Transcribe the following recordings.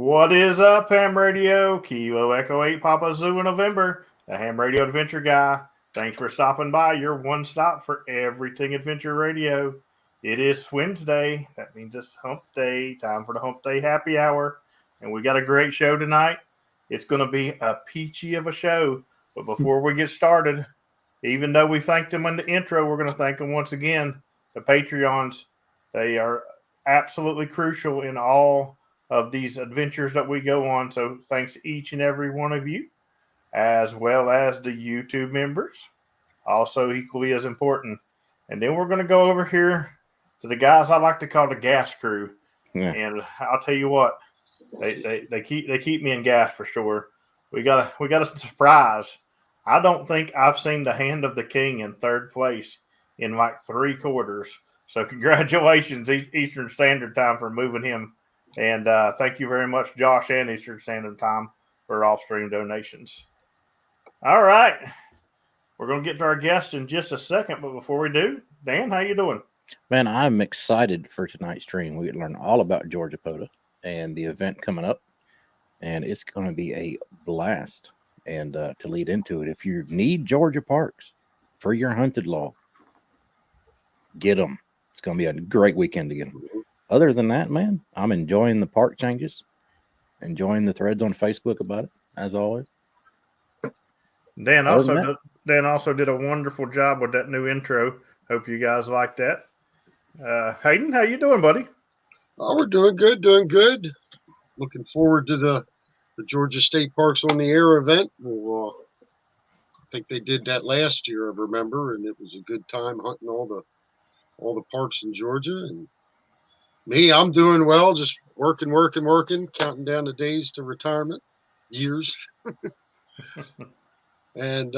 What is up, Ham Radio? Kilo Echo 8 Papa Zulu November, the Ham Radio Adventure Guy. Thanks for stopping by. Your one stop for everything Adventure Radio. It is Wednesday. That means it's Hump Day. Time for the Hump Day Happy Hour. And we got a great show tonight. It's going to be a peachy of a show. But before we get started, even though we thanked them in the intro, we're going to thank them once again. The Patreons, they are absolutely crucial in all of these adventures that we go on. So thanks to each and every one of you, as well as the YouTube members, also equally as important. And then we're going to go over here to the guys I like to call the gas crew. Yeah. And I'll tell you what, they keep me in gas for sure. We got a surprise. I don't think I've seen the hand of the king in third place in like 3 quarters. So congratulations, Eastern Standard Time, for moving him. And thank you very much, Josh and Eastern Standard Time, for off-stream donations. All right. We're going to get to our guest in just a second. But before we do, Dan, how you doing? Man, I'm excited for tonight's stream. We learn all about Georgia Pota and the event coming up. And it's going to be a blast. And to lead into it, if you need Georgia parks for your hunted log, get them. It's going to be a great weekend to get them. Other than that, man, I'm enjoying the park changes, enjoying the threads on Facebook about it, as always. Dan also did a wonderful job with that new intro. Hope you guys like that. Hayden, how you doing, buddy? Oh, we're doing good. Looking forward to the Georgia State Parks on the Air event. I think they did that last year, I remember, and it was a good time hunting all the parks in Georgia. And me, I'm doing well, just working, counting down the days to retirement, years. And,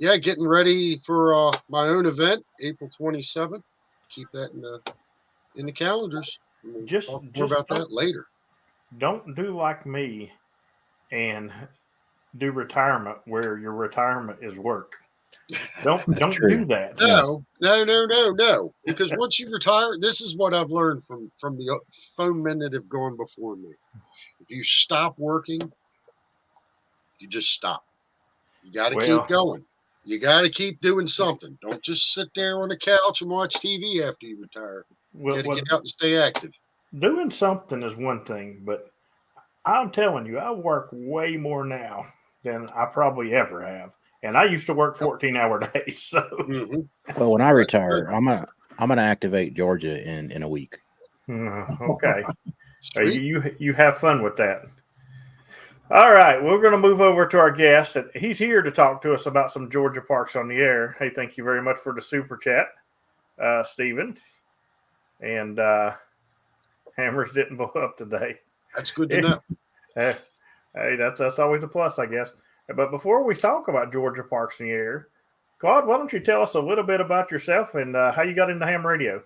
getting ready for my own event, April 27th. Keep that in the calendars. We'll talk more about that later. Don't do like me and do retirement where your retirement is work. Don't do that. No. Because once you retire, this is what I've learned from the phone men that have gone before me. If you stop working, you just stop. You got to keep going. You got to keep doing something. Don't just sit there on the couch and watch TV after you retire. You got to get out and stay active. Doing something is one thing, but I'm telling you, I work way more now than I probably ever have. And I used to work 14-hour days. So, Well, when I retire, I'm gonna activate Georgia in a week. Okay, you have fun with that. All right, we're going to move over to our guest, and he's here to talk to us about some Georgia parks on the air. Hey, thank you very much for the super chat, Stephen. And Hammers didn't blow up today. That's good to know. Hey, that's always a plus, I guess. But before we talk about Georgia parks in the air, Claude, why don't you tell us a little bit about yourself and how you got into ham radio?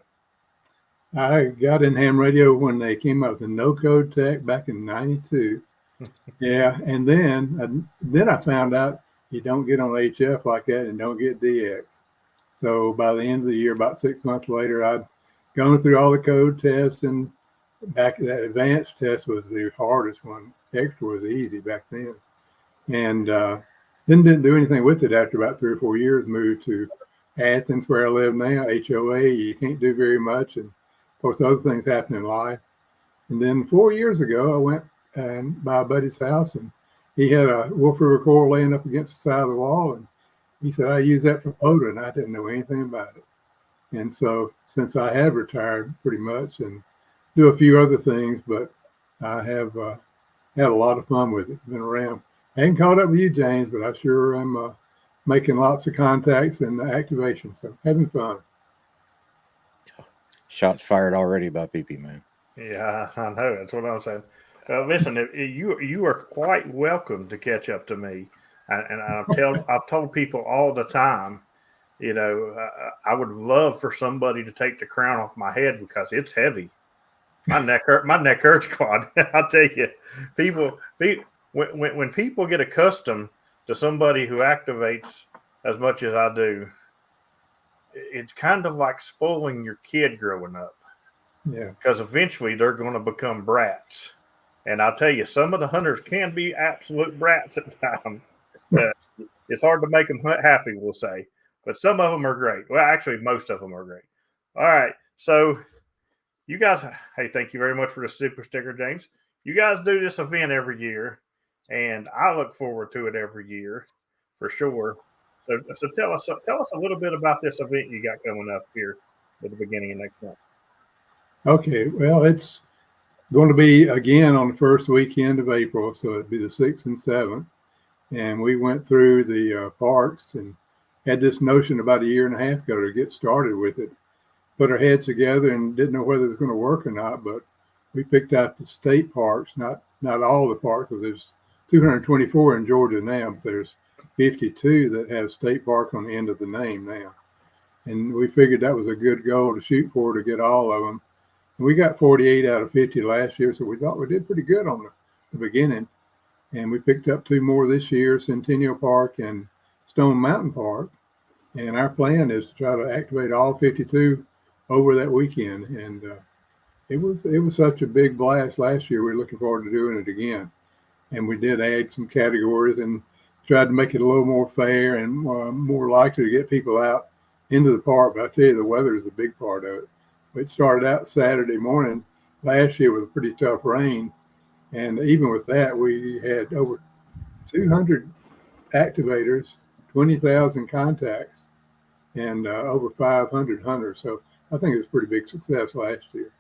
I got in ham radio when they came up with the no-code tech back in '92. Yeah, and then I found out you don't get on HF like that and don't get DX. So by the end of the year, about 6 months later, I'd gone through all the code tests, and back that advanced test was the hardest one. Extra was easy back then. And then didn't do anything with it after about 3 or 4 years. Moved to Athens, where I live now, HOA. You can't do very much. And, of course, other things happen in life. And then 4 years ago, I went by a buddy's house, and he had a Wolf River Coral laying up against the side of the wall. And he said, I use that for pota, and I didn't know anything about it. And so since I have retired pretty much and do a few other things, but I have had a lot of fun with it. Been around. I hadn't caught up with you, James, but I sure am making lots of contacts and activation. So having fun. Shots fired already by PP, man. Yeah, I know. That's what I'm saying. Listen, you are quite welcome to catch up to me. And I've told people all the time, you know, I would love for somebody to take the crown off my head because it's heavy. My neck hurts, Claude. I'll tell you, when people get accustomed to somebody who activates as much as I do, it's kind of like spoiling your kid growing up. Yeah. Because eventually they're going to become brats. And I'll tell you, some of the hunters can be absolute brats at times. It's hard to make them happy, we'll say. But some of them are great. Well, actually, most of them are great. All right. So, you guys, hey, thank you very much for the super sticker, James. You guys do this event every year, and I look forward to it every year for sure. So tell us a little bit about this event you got coming up here at the beginning of next month. Okay, well, it's going to be again on the first weekend of April, so it'd be the 6th and 7th. And we went through the parks and had this notion about a year and a half ago to get started with it. Put our heads together and didn't know whether it was going to work or not, but we picked out the state parks, not all the parks, because there's 224 in Georgia now, but there's 52 that have state park on the end of the name now. And we figured that was a good goal to shoot for, to get all of them. And we got 48 out of 50 last year, so we thought we did pretty good on the beginning. And we picked up 2 more this year, Centennial Park and Stone Mountain Park. And our plan is to try to activate all 52 over that weekend. And it was such a big blast last year. We're looking forward to doing it again. And we did add some categories and tried to make it a little more fair and more likely to get people out into the park. But I tell you, the weather is the big part of it. It started out Saturday morning last year with a pretty tough rain. And even with that, we had over 200 activators, 20,000 contacts, and over 500 hunters. So I think it was a pretty big success last year.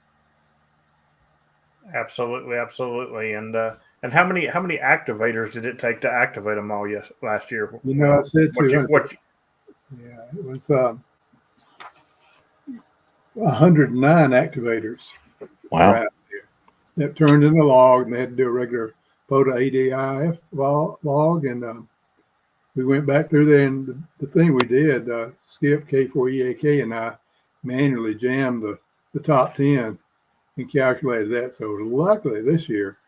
Absolutely. And how many activators did it take to activate them all last year? You know, I said 200. Yeah, it was 109 activators. Wow. That turned in a log, and they had to do a regular pota ADIF log. And we went back through there, and the thing we did, Skip K4EAK and I manually jammed the top 10 and calculated that. So luckily this year,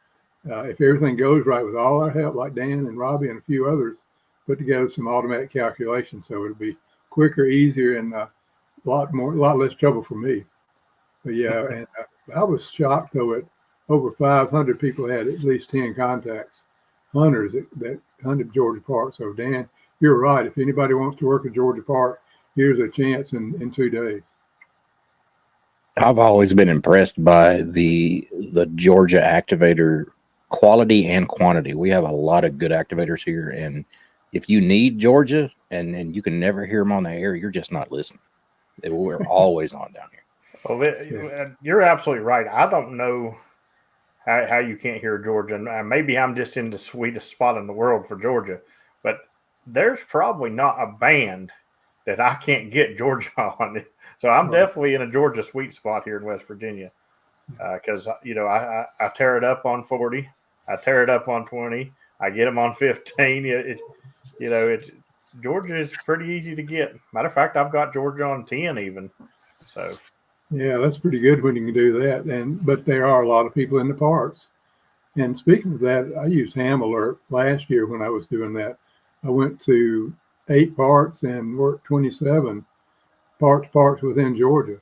if everything goes right with all our help, like Dan and Robbie and a few others, put together some automatic calculations, so it'll be quicker, easier, and a lot less trouble for me. But yeah, and I was shocked though at over 500 people had at least 10 contacts, hunters that hunted Georgia Park. So Dan, you're right. If anybody wants to work at Georgia Park, here's a chance in 2 days. I've always been impressed by the Georgia activator quality and quantity. We have a lot of good activators here, and if you need Georgia and you can never hear them on the air, you're just not listening. We're always on down here. Well, you're absolutely right. I don't know how you can't hear Georgia. And maybe I'm just in the sweetest spot in the world for Georgia, but there's probably not a band that I can't get Georgia on. So I'm definitely in a Georgia sweet spot here in West Virginia because, I tear it up on 40. I tear it up on 20. I get them on 15. Georgia is pretty easy to get. Matter of fact, I've got Georgia on 10 even. So. Yeah, that's pretty good when you can do that. But there are a lot of people in the parks. And speaking of that, I used Ham Alert last year when I was doing that. I went to 8 parks and worked 27 parks within Georgia.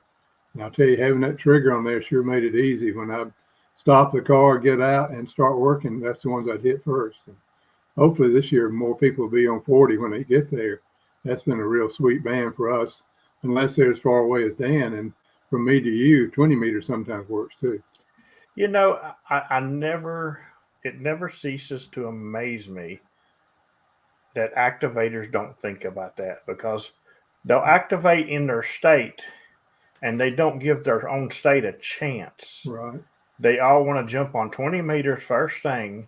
And I'll tell you, having that trigger on there sure made it easy. When I'd stop the car, get out, and start working, that's the ones I'd hit first. And hopefully this year more people will be on 40 when they get there. That's been a real sweet band for us, unless they're as far away as Dan. And from me to you, 20 meters sometimes works too. It never ceases to amaze me that activators don't think about that, because they'll activate in their state and they don't give their own state a chance. Right. They all want to jump on 20 meters first thing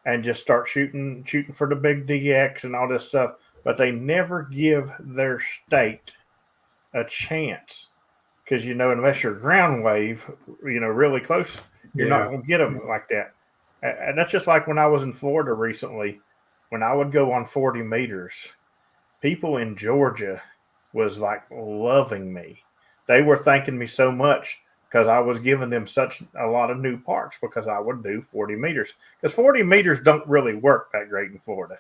and just start shooting for the big DX and all this stuff, but they never give their state a chance. Because, unless you're ground wave, really close, you're not going to get them like that. And that's just like when I was in Florida recently, when I would go on 40 meters, people in Georgia was like loving me. They were thanking me so much because I was giving them such a lot of new parks because I would do 40 meters. Because 40 meters don't really work that great in Florida.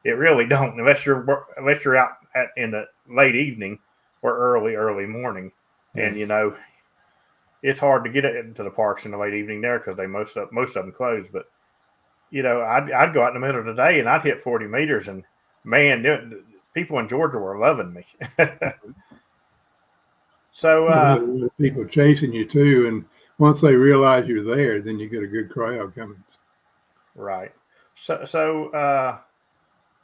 It really don't, unless you're out in the late evening or early morning. And, it's hard to get into the parks in the late evening there because most of them close. But I'd go out in the middle of the day and I'd hit 40 meters, and man, people in Georgia were loving me. So people chasing you too, and once they realize you're there, then you get a good crowd coming. Right. So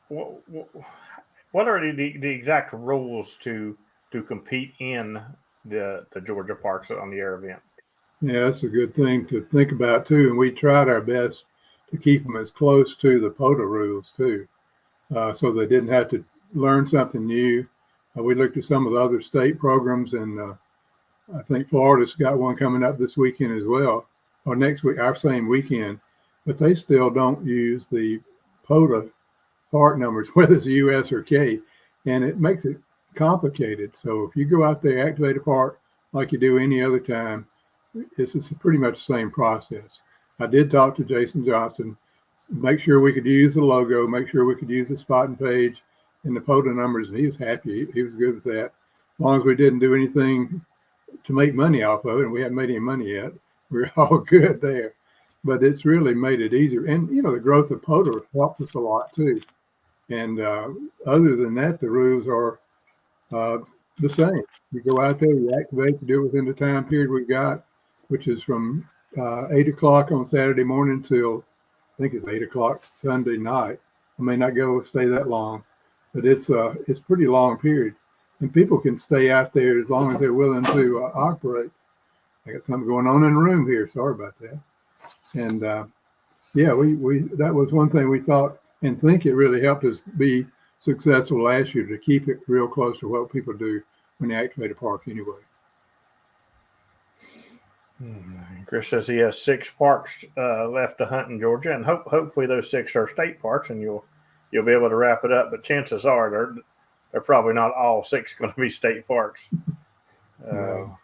what are the exact rules to compete in the Georgia parks on the air event? Yeah, that's a good thing to think about too, and we tried our best to keep them as close to the POTA rules too, so they didn't have to learn something new. We looked at some of the other state programs, and I think Florida's got one coming up this weekend as well, or next week, our same weekend, but they still don't use the POTA park numbers, whether it's US or K, and it makes it complicated. So if you go out there, activate a park like you do any other time, it's pretty much the same process. I did talk to Jason Johnson, make sure we could use the logo, make sure we could use the spotting page and the POTA numbers, and he was happy. He was good with that. As long as we didn't do anything to make money off of it, and we haven't made any money yet, we're all good there. But it's really made it easier. And, the growth of POTA helped us a lot too. And other than that, the rules are the same. You go out there, you activate, you do it within the time period we got, which is from 8 o'clock on Saturday morning till I think it's 8 o'clock Sunday night. I may not stay that long, but it's pretty long period, and people can stay out there as long as they're willing to operate. I got something going on in the room here. Sorry about that. And yeah, we that was one thing we thought and think it really helped us be successful last year, to keep it real close to what people do when they activate a park anyway. Chris says he has 6 parks left to hunt in Georgia, and hopefully those 6 are state parks, and you'll be able to wrap it up. But chances are they're probably not all 6 going to be state parks. No.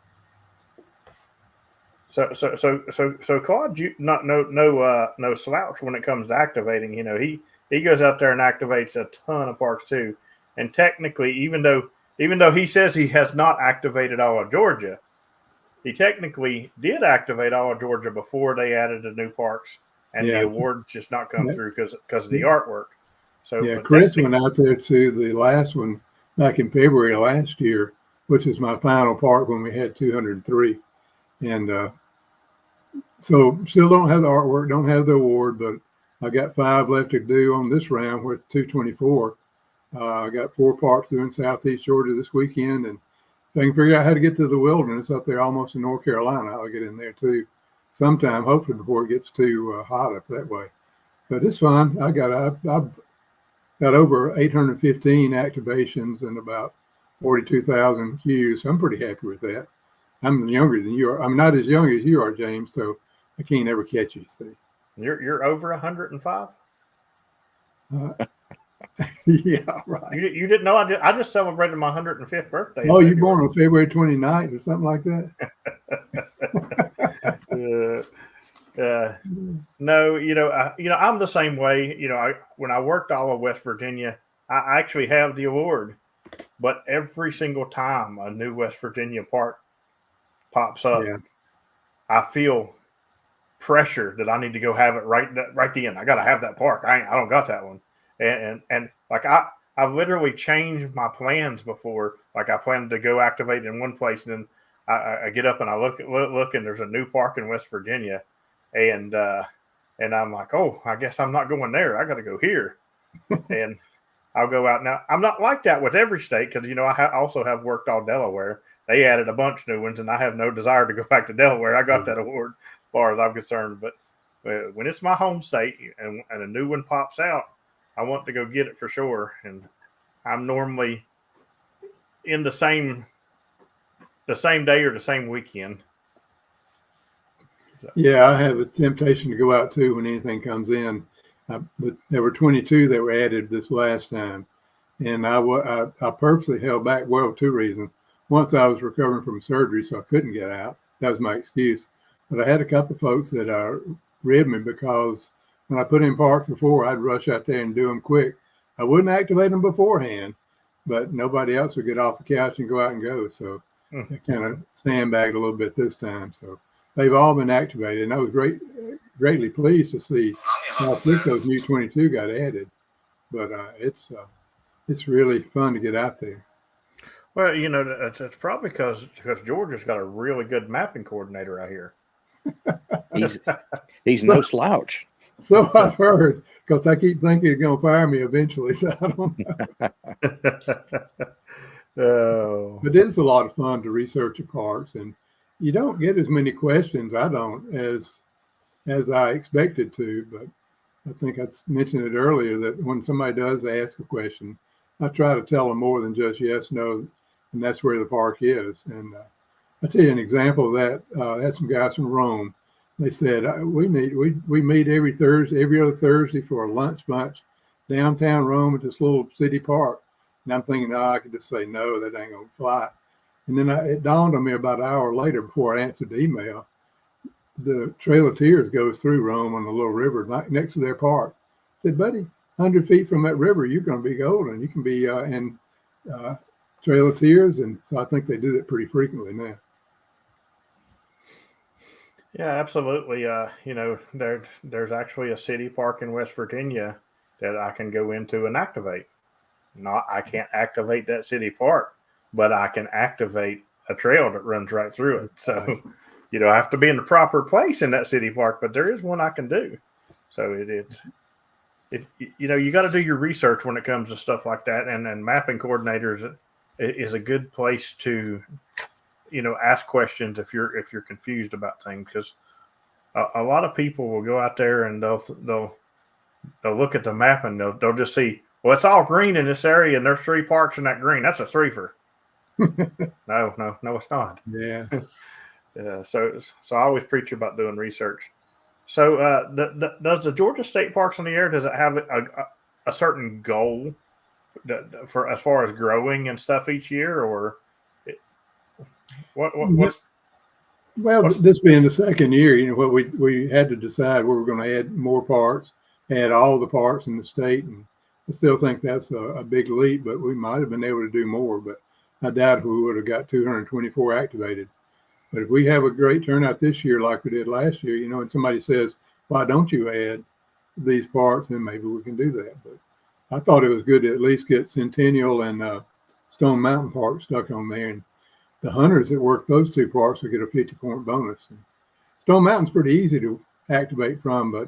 So Claude, you no slouch when it comes to activating. He goes out there and activates a ton of parks too. And technically, even though he says he has not activated all of Georgia, he technically did activate all of Georgia before they added the new parks, and the awards just not come through because of the artwork. So yeah, Chris went out there to the last one back in February last year, which is my final park when we had 203, and so still don't have the artwork, don't have the award, but I got 5 left to do on this round with 224. I got 4 parks doing Southeast Georgia this weekend, and if I can figure out how to get to the wilderness up there almost in North Carolina, I'll get in there too sometime, hopefully before it gets too hot up that way. But it's fun. I've got over 815 activations and about 42,000 queues. So I'm pretty happy with that. I'm younger than you are. I'm not as young as you are, James, so I can't ever catch you. See, you're over 105. Yeah, right. You didn't know I just celebrated my 105th birthday. Oh, you born on February 29th or something like that? No, I'm the same way. When I worked all of West Virginia, I actually have the award, but every single time a new West Virginia park pops up, I feel pressure that I need to go have it right then. I got to have that park. I don't got that one. And like I've literally changed my plans before. Like I planned to go activate in one place, and then I get up and I look and there's a new park in West Virginia, and I'm like, oh, I guess I'm not going there. I got to go here, and I'll go out. Now I'm not like that with every state because I also have worked all Delaware. They added a bunch of new ones, and I have no desire to go back to Delaware. I got that award as far as I'm concerned. But when it's my home state and a new one pops out, I want to go get it for sure. And I'm normally in the same day or the same weekend. So. Yeah, I have a temptation to go out too when anything comes in. There were 22 that were added this last time, and I purposely held back. Well, 2 reasons. Once I was recovering from surgery, so I couldn't get out. That was my excuse. But I had a couple of folks that ribbed me because when I put in parks before, I'd rush out there and do them quick. I wouldn't activate them beforehand, but nobody else would get off the couch and go out and go. So They kind of sandbagged a little bit this time. So they've all been activated. And I was greatly pleased to see how quick those new 22 got added. But it's really fun to get out there. Well, it's probably because Georgia's got a really good mapping coordinator out here. He's no slouch. So I've heard, because I keep thinking he's going to fire me eventually. So I don't know. Oh. But it's a lot of fun to research the parks, and you don't get as many questions, I don't, as I expected to. But I think I mentioned it earlier that when somebody does ask a question, I try to tell them more than just yes, no, and that's where the park is. And I'll tell you an example of that. I had some guys from Rome. They said we meet every other Thursday for a lunch bunch downtown Rome at this little city park. And I'm thinking, I could just say no, that ain't gonna fly. And then it dawned on me about an hour later, before I answered the email, the Trail of Tears goes through Rome on the little river next to their park. I said, buddy, 100 feet from that river, you're going to be golden. You can be in Trail of Tears. And so I think they do that pretty frequently now. Yeah, absolutely. There's actually a city park in West Virginia that I can go into and activate. I can't activate that city park, but I can activate a trail that runs right through it. So, I have to be in the proper place in that city park, but there is one I can do. So you got to do your research when it comes to stuff like that, and mapping coordinators is a good place to, ask questions if you're confused about things, because a lot of people will go out there and they'll look at the map and they'll just see, well, it's all green in this area and there's 3 parks in that green. That's a threefer. No, it's not. Yeah. So I always preach about doing research. So does the Georgia State Parks in the Air, does it have a certain goal for as far as growing and stuff each year, or what's this being the second year, what we had to decide we were going to add more parks, add all the parks in the state, and I still think that's a big leap, but we might have been able to do more, but I doubt we would have got 224 activated. But if we have a great turnout this year like we did last year, and somebody says, why don't you add these parks, then maybe we can do that. But I thought it was good to at least get Centennial and Stone Mountain Park stuck on there, and the hunters that work those 2 parks will get a 50-point bonus. And Stone Mountain's pretty easy to activate from, but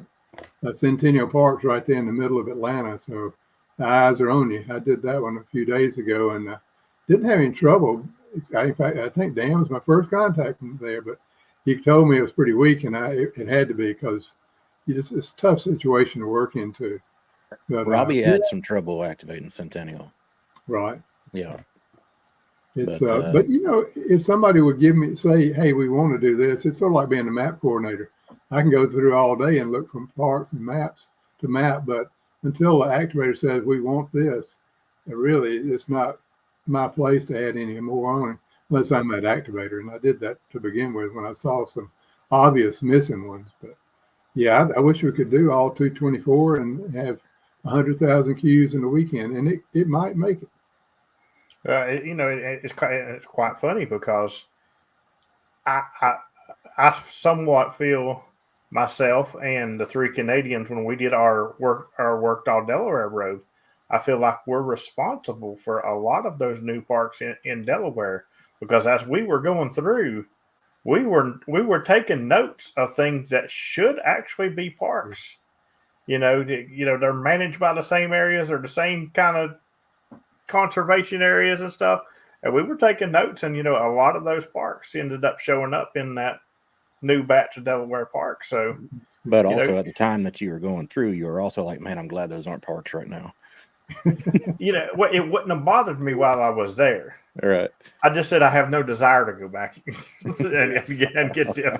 Centennial Park's right there in the middle of Atlanta, so the eyes are on you. I did that one a few days ago and didn't have any trouble. In fact, I think Dan was my first contact from there, but he told me it was pretty weak, and it had to be, because it's a tough situation to work into. But Robbie had some trouble activating Centennial. Right. Yeah. It's but if somebody would say, hey, we want to do this, it's sort of like being a map coordinator. I can go through all day and look from parks and maps to map, but until the activator says we want this, really it's not my place to add any more on it, unless I'm that activator. And I did that to begin with when I saw some obvious missing ones. But yeah, I wish we could do all 224 and have 100,000 cues in the weekend, and it might make it. It's quite funny, because I somewhat feel myself and the 3 Canadians, when we did our Worked All Delaware Road, I feel like we're responsible for a lot of those new parks in Delaware, because as we were going through, we were taking notes of things that should actually be parks. They're managed by the same areas or the same kind of conservation areas and stuff. And we were taking notes, and a lot of those parks ended up showing up in that new batch of Delaware parks. So, but also at the time that you were going through, you were also like, man, I'm glad those aren't parks right now. It wouldn't have bothered me while I was there. All right. I just said I have no desire to go back and get them.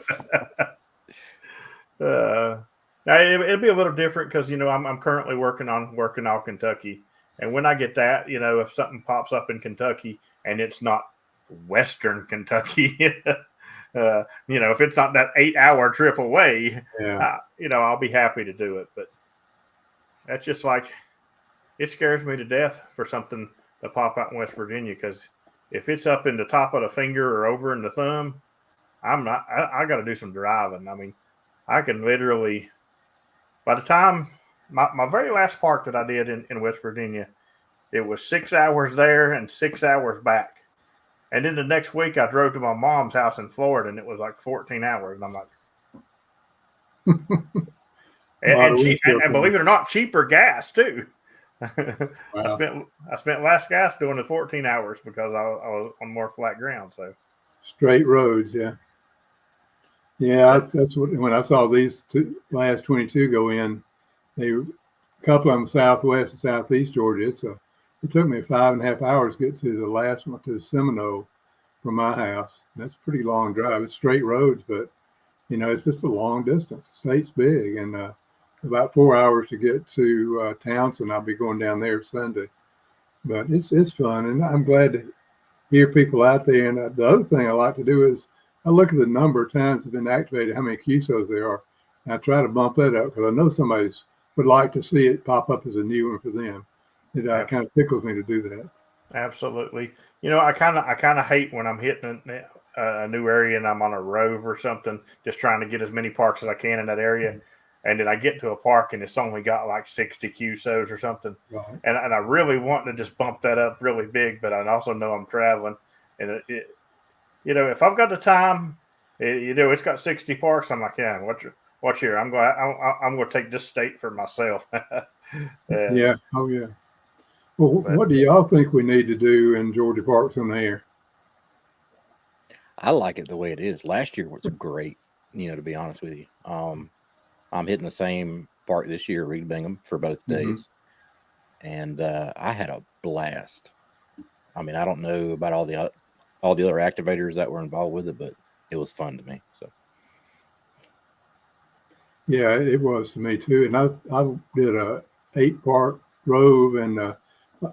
Now it'll be a little different, because I'm currently working on Kentucky, and when I get that, if something pops up in Kentucky and it's not Western Kentucky, if it's not that 8-hour trip away, I'll be happy to do it. But that's just like, it scares me to death for something to pop out in West Virginia, because if it's up in the top of the finger or over in the thumb, I'm not. I got to do some driving. I mean, I can literally. By the time my very last park that I did in West Virginia, it was 6 hours there and 6 hours back. And then the next week, I drove to my mom's house in Florida, and it was like 14 hours. And I'm like, and believe it or not, cheaper gas too. Wow. I spent less gas doing the 14 hours because I was on more flat ground. So straight roads, yeah. Yeah, that's what when I saw these last 22 go in, a couple of them southwest and southeast Georgia. So it took me 5.5 hours to get to the last one, to Seminole from my house. That's a pretty long drive. It's straight roads, but it's just a long distance. The state's big, and about 4 hours to get to Townsend. I'll be going down there Sunday, but it's fun, and I'm glad to hear people out there. And the other thing I like to do is I look at the number of times have been activated, how many QSOs there are, and I try to bump that up because I know somebody would like to see it pop up as a new one for them. It kind of tickles me to do that. Absolutely. I kind of hate when I'm hitting a new area and I'm on a rove or something, just trying to get as many parks as I can in that area. Mm-hmm. And then I get to a park and it's only got like 60 QSOs or something. Right. And I really want to just bump that up really big, but I also know I'm traveling. And if I've got the time, it's got 60 parks. I'm like, yeah, what's here? I'm going to take this state for myself. Yeah. Oh yeah. Well, what do y'all think we need to do in Georgia Parks on the air? I like it the way it is. Last year was great, to be honest with you. I'm hitting the same park this year, Reed Bingham, for both days. And I had a blast. I mean, I don't know about all the other activators that were involved with it, but it was fun to me. So. Yeah, it was to me too. And I did a 8-park rove, and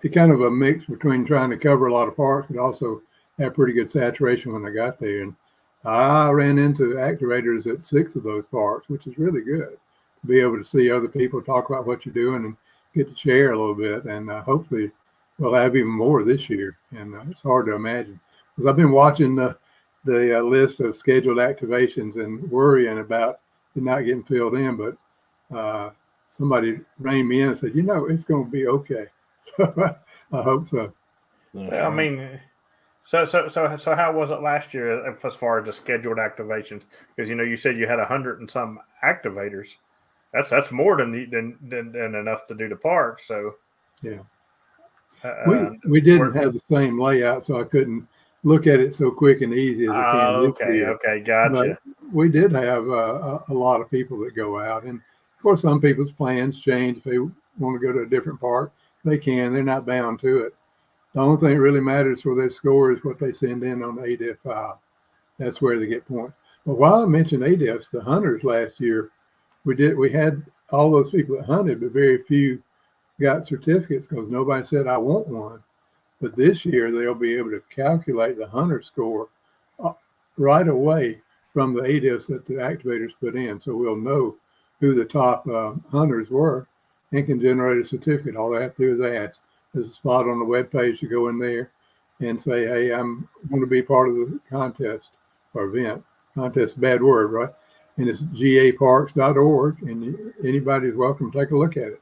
it kind of a mix between trying to cover a lot of parks, but also have pretty good saturation when I got there. And I ran into activators at 6 of those parks, which is really good to be able to see other people talk about what you're doing and get to share a little bit. And hopefully we'll have even more this year. And it's hard to imagine because I've been watching the list of scheduled activations and worrying about it not getting filled in. But somebody reined me in and said, it's going to be okay. So I hope so. I mean, so how was it last year as far as the scheduled activations? Because you said you had 100 and some activators. That's more than enough to do the park. So yeah, we didn't have the same layout, so I couldn't look at it so quick and easy as I can. Okay, gotcha. But we did have a lot of people that go out, and of course, some people's plans change. If they want to go to a different park, they can. They're not bound to it. The only thing that really matters for their score is what they send in on the ADEF file. That's where they get points. But while I mentioned ADEFs, the hunters last year, we had all those people that hunted, but very few got certificates because nobody said, I want one. But this year, they'll be able to calculate the hunter score right away from the ADEFs that the activators put in. So we'll know who the top hunters were and can generate a certificate. All they have to do is ask. There's a spot on the webpage to go in there and say, hey, I'm going to be part of the contest or event. Contest is a bad word, right? And it's gaparks.org, and anybody's welcome to take a look at it.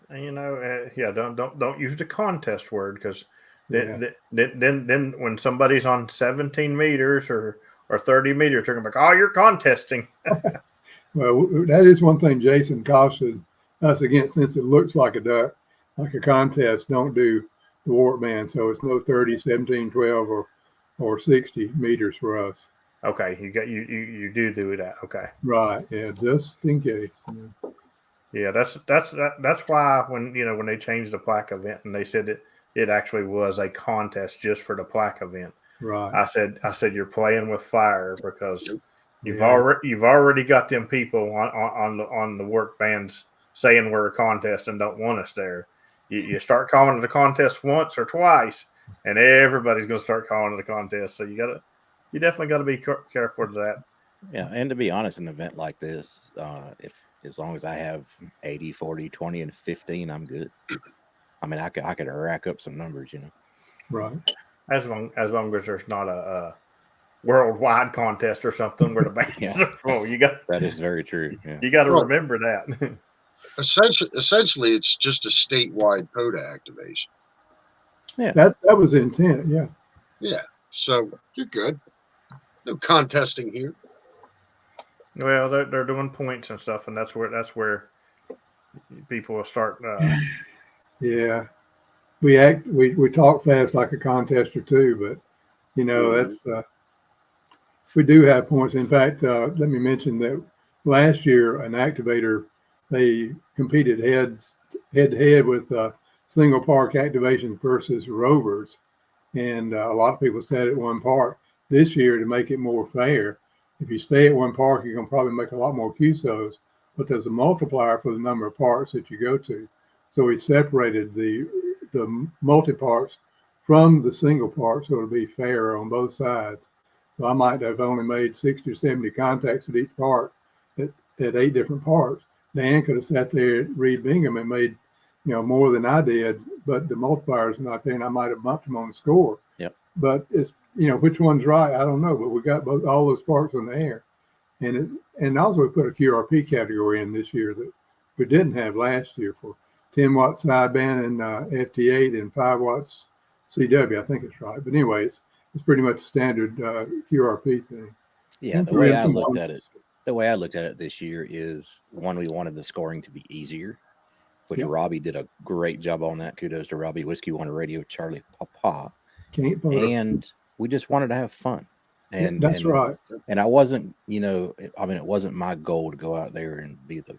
Don't use the contest word because then when somebody's on 17 meters or 30 meters, they're going to be like, oh, you're contesting. Well, that is one thing Jason cautioned us against, since it looks like a duck, like a contest. Don't do the warp band, so it's no 30, 17, 12, or 60 meters for us. Okay, you do that. Okay, right? Yeah, just in case. Yeah, that's why when they changed the plaque event and they said it actually was a contest just for the plaque event. Right. I said you're playing with fire because you've already got them people on the work bands saying we're a contest and don't want us there. You start calling it a contest once or twice, and everybody's going to start calling it a contest. So you definitely got to be careful of that. Yeah, and to be honest, an event like this, as long as I have 80, 40, 20, and 15, I'm good. I mean, I could rack up some numbers, Right. As long as there's not a worldwide contest or something where the bands Yeah, are full. that is very true. Yeah. You got to Well, remember that. Essentially, it's just a statewide POTA activation. That was the intent. Yeah. Yeah, so you're good. No contesting here. Well, they're doing points and stuff, and that's where people will start. Yeah. We talk fast like a contester too, but that's we do have points. In fact, let me mention that last year an activator, they competed head to head with single park activation versus rovers, and a lot of people sat at one park. This year, to make it more fair, if you stay at one park, you're going to probably make a lot more QSOs, but there's a multiplier for the number of parks that you go to. So we separated the multi-parks from the single park, so it'll be fair on both sides. So I might have only made 60 or 70 contacts at each park at 8 different parks. Dan could have sat there at Reed Bingham and made, more than I did, but the multipliers are not there, and I might have bumped him on the score. Yep. But it's, which one's right, I don't know. But we got all those parks on the air, and also we put a QRP category in this year that we didn't have last year for 10 watt sideband and FT8 and 5 watts CW. I think it's right. But anyway, it's pretty much a standard QRP thing. Yeah, And the way I some looked bonus. at it this year is, one, we wanted the scoring to be easier, which Yep. Robbie did a great job on that. Kudos to Robbie. Whiskey One Radio, Charlie Papa. Can't put it. And we just wanted to have fun. And That's right. And I wasn't, it wasn't my goal to go out there and be the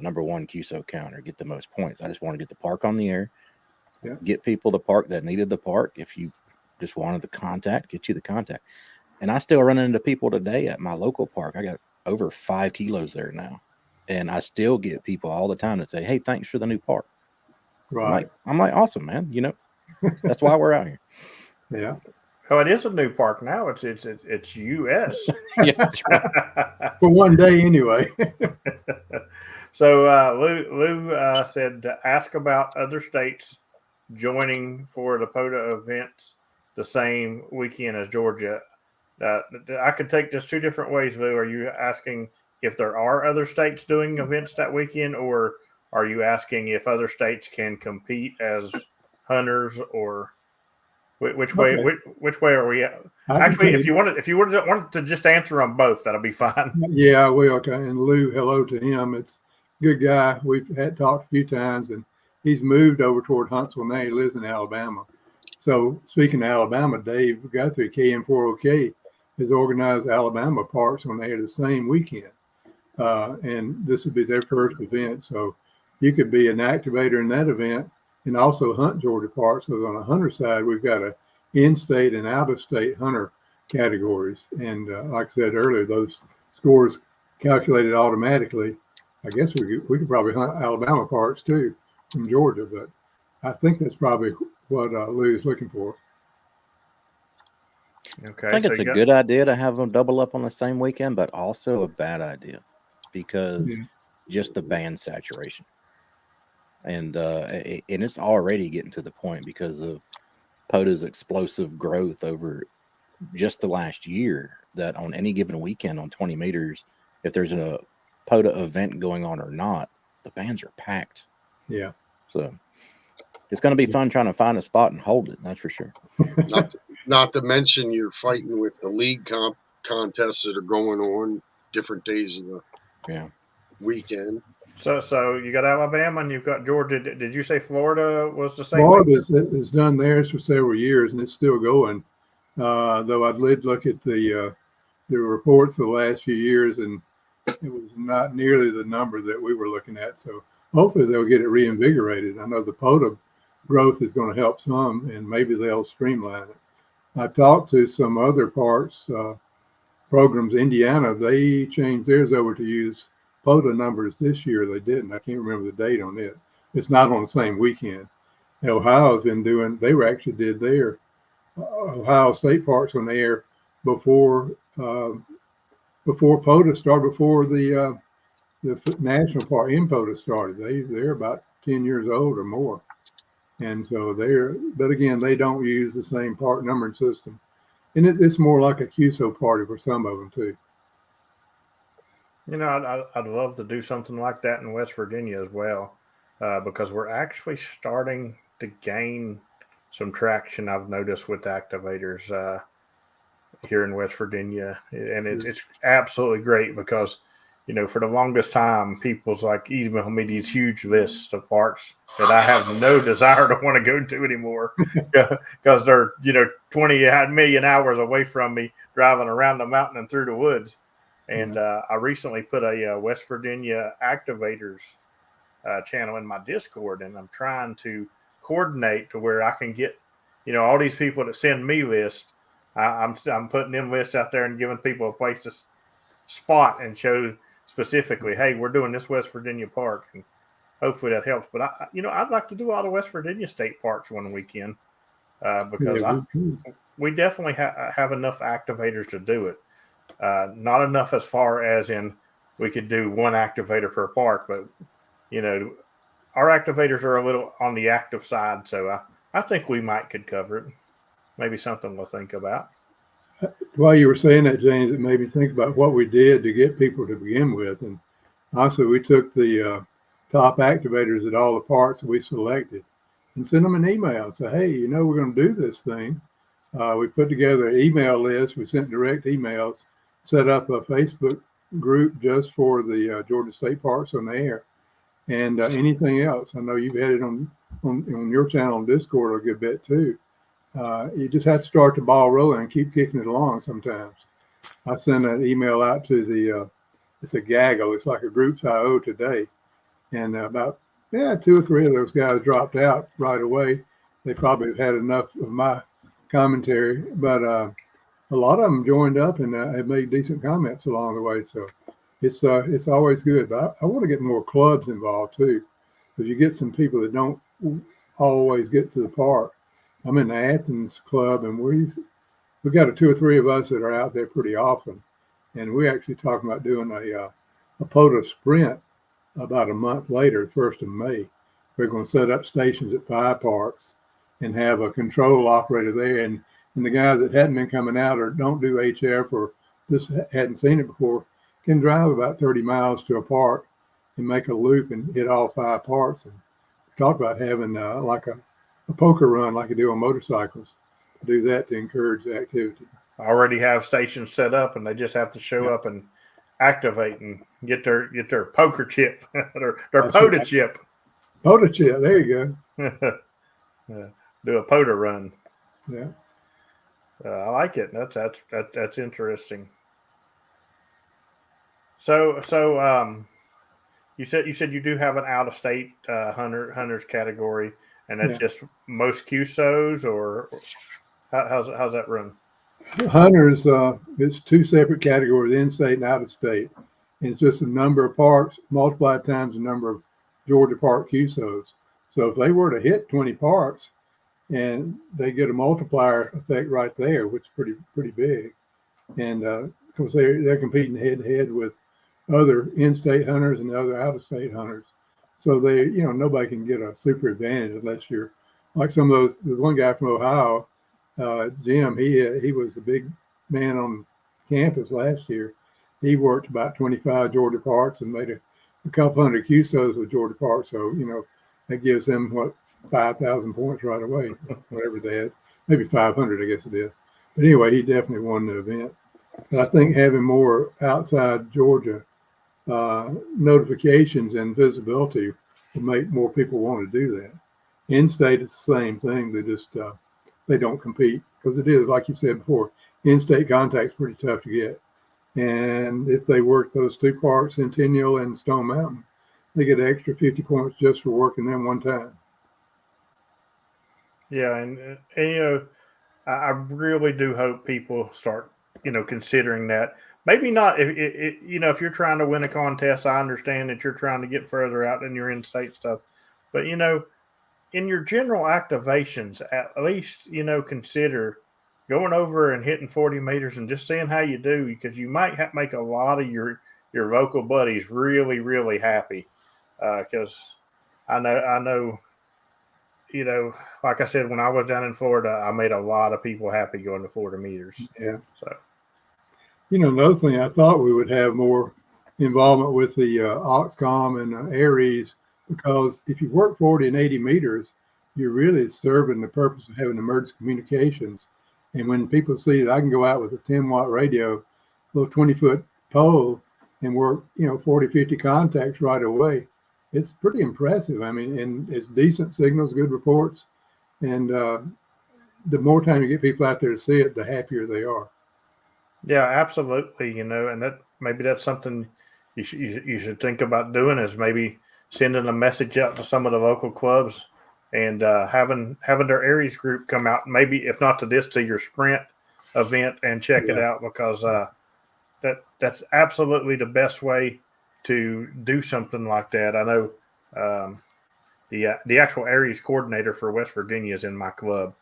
number one QSO counter, get the most points. I just want to get the park on the air, get people the park that needed the park. If you just wanted the contact, get you the contact. And I still run into people today at my local park. I got over 5 kilos there now. And I still get people all the time that say, "Hey, thanks for the new park." Right. I'm like, awesome, man. That's why we're out here. Yeah. Oh, it is a new park now. It's US. Yeah, that's right. For one day anyway. So Lou said to ask about other states joining for the POTA events the same weekend as Georgia. I could take this 2 different ways, Lou. Are you asking if there are other states doing events that weekend, or are you asking if other states can compete as hunters, or which way? Okay. Which way are we at? Actually, if you wanted to just answer on both, that'll be fine. Yeah, I will. Okay. And Lou, hello to him. It's a good guy. We've talked a few times, and he's moved over toward Huntsville now. He lives in Alabama. So speaking of Alabama, Dave Guthrie, KM4OK, has organized Alabama parks on there the same weekend. And this would be their first event. So you could be an activator in that event and also hunt Georgia parks. So on the hunter side, we've got a in-state and out-of-state hunter categories. And like I said earlier, those scores calculated automatically. I guess we could probably hunt Alabama parks too from Georgia, but I think that's probably what Lou is looking for. Okay, I think it's a good idea to have them double up on the same weekend, but also a bad idea because just the band saturation. And it's already getting to the point because of POTA's explosive growth over just the last year that on any given weekend on 20 meters, if there's a POTA event going on or not, the bands are packed. Yeah. So it's going to be fun trying to find a spot and hold it. That's for sure. Not to mention you're fighting with the league contests that are going on different days of the weekend. So you got Alabama and you've got Georgia. Did you say Florida was the same? Florida has done theirs for several years and it's still going. Though I did look at the reports of the last few years and it was not nearly the number that we were looking at. So hopefully they'll get it reinvigorated. I know the POTA growth is going to help some and maybe they'll streamline it. I talked to some other parks programs. Indiana, they changed theirs over to use POTA numbers this year. They didn't. I can't remember the date on it. It's not on the same weekend. Ohio's been doing, they actually did their Ohio State parks on the air before POTA started, before the national park in POTA started. They're about 10 years old or more. And so but again, they don't use the same part numbering system. And it's more like a QSO party for some of them too. You know, I'd love to do something like that in West Virginia as well, because we're actually starting to gain some traction. I've noticed with activators here in West Virginia, and it's absolutely great because, you know, for the longest time, people's like email me these huge lists of parks that I have no desire to want to go to anymore because they're, you know, 20 million hours away from me driving around the mountain and through the woods. And I recently put a West Virginia activators channel in my Discord, and I'm trying to coordinate to where I can get, you know, all these people that send me lists. I'm putting them lists out there and giving people a place to spot and show specifically, hey, we're doing this West Virginia park, and hopefully that helps. But I'd like to do all the West Virginia state parks one weekend because we definitely have enough activators to do it. Not enough as far as in we could do one activator per park, but you know, our activators are a little on the active side, so I think we could cover it. Maybe something we'll think about. While you were saying that, James, it made me think about what we did to get people to begin with. And honestly, we took the top activators at all the parks we selected and sent them an email and said, hey, you know, we're going to do this thing. We put together an email list. We sent direct emails, set up a Facebook group just for the Georgia State Parks on the air. And anything else, I know you've had it on your channel on Discord a good bit too. You just have to start the ball rolling and keep kicking it along sometimes. I sent an email out to it's a gaggle. It's like a groups IO today. And about 2 or 3 of those guys dropped out right away. They probably had enough of my commentary, but a lot of them joined up and have made decent comments along the way. So it's always good. But I want to get more clubs involved too, because you get some people that don't always get to the park. I'm in the Athens club, and we got 2 or 3 of us that are out there pretty often, and we're actually talking about doing a pota sprint about a month later, 1st of May. We're going to set up stations at 5 parks and have a control operator there, and the guys that hadn't been coming out or don't do HF or just hadn't seen it before can drive about 30 miles to a park and make a loop and hit all 5 parks. And talk about having like a poker run like you do on motorcycles. Do that to encourage the activity. I already have stations set up, and they just have to show up and activate and get their poker chip, their pota chip. Pota chip, there you go. Do a pota run. Yeah, I like it. That's interesting. So you said you do have an out of state hunters category. And that's just most QSOs, or how's that run? Hunters, it's 2 separate categories, in-state and out-of-state. And it's just the number of parks multiplied times the number of Georgia Park QSOs. So if they were to hit 20 parks, and they get a multiplier effect right there, which is pretty big. And of course, they're competing head-to-head with other in-state hunters and other out-of-state hunters. So nobody can get a super advantage unless you're like some of those. There's one guy from Ohio, Jim. He was the big man on campus last year. He worked about 25 Georgia parks and made a couple hundred QSOs with Georgia parks. So that gives him 5,000 points right away, whatever that is. Maybe 500, I guess it is. But anyway, he definitely won the event. But I think having more outside Georgia notifications and visibility will make more people want to do that. In-state, it's the same thing. They just they don't compete because it is, like you said before, in-state contact's pretty tough to get. And if they work those 2 parks, Centennial and Stone Mountain, they get an extra 50 points just for working them one time. Yeah, and I really do hope people start considering that. Maybe not if you're trying to win a contest. I understand that you're trying to get further out than your in-state stuff, but in your general activations, at least consider going over and hitting 40 meters and just seeing how you do, because you might make a lot of your local buddies really, really happy. Because I know like I said, when I was down in Florida, I made a lot of people happy going to Florida meters. Yeah. So, another thing, I thought we would have more involvement with the Oxcom and Aries, because if you work 40 and 80 meters, you're really serving the purpose of having emergency communications. And when people see that I can go out with a 10-watt radio, little 20-foot pole, and work, 40, 50 contacts right away, it's pretty impressive. I mean, and it's decent signals, good reports. And the more time you get people out there to see it, the happier they are. yeah, absolutely. And that's something you should think about doing, is maybe sending a message out to some of the local clubs and having their Aries group come out, maybe if not to your sprint event, and check it out, because that's absolutely the best way to do something like that. I know the actual Aries coordinator for West Virginia is in my club,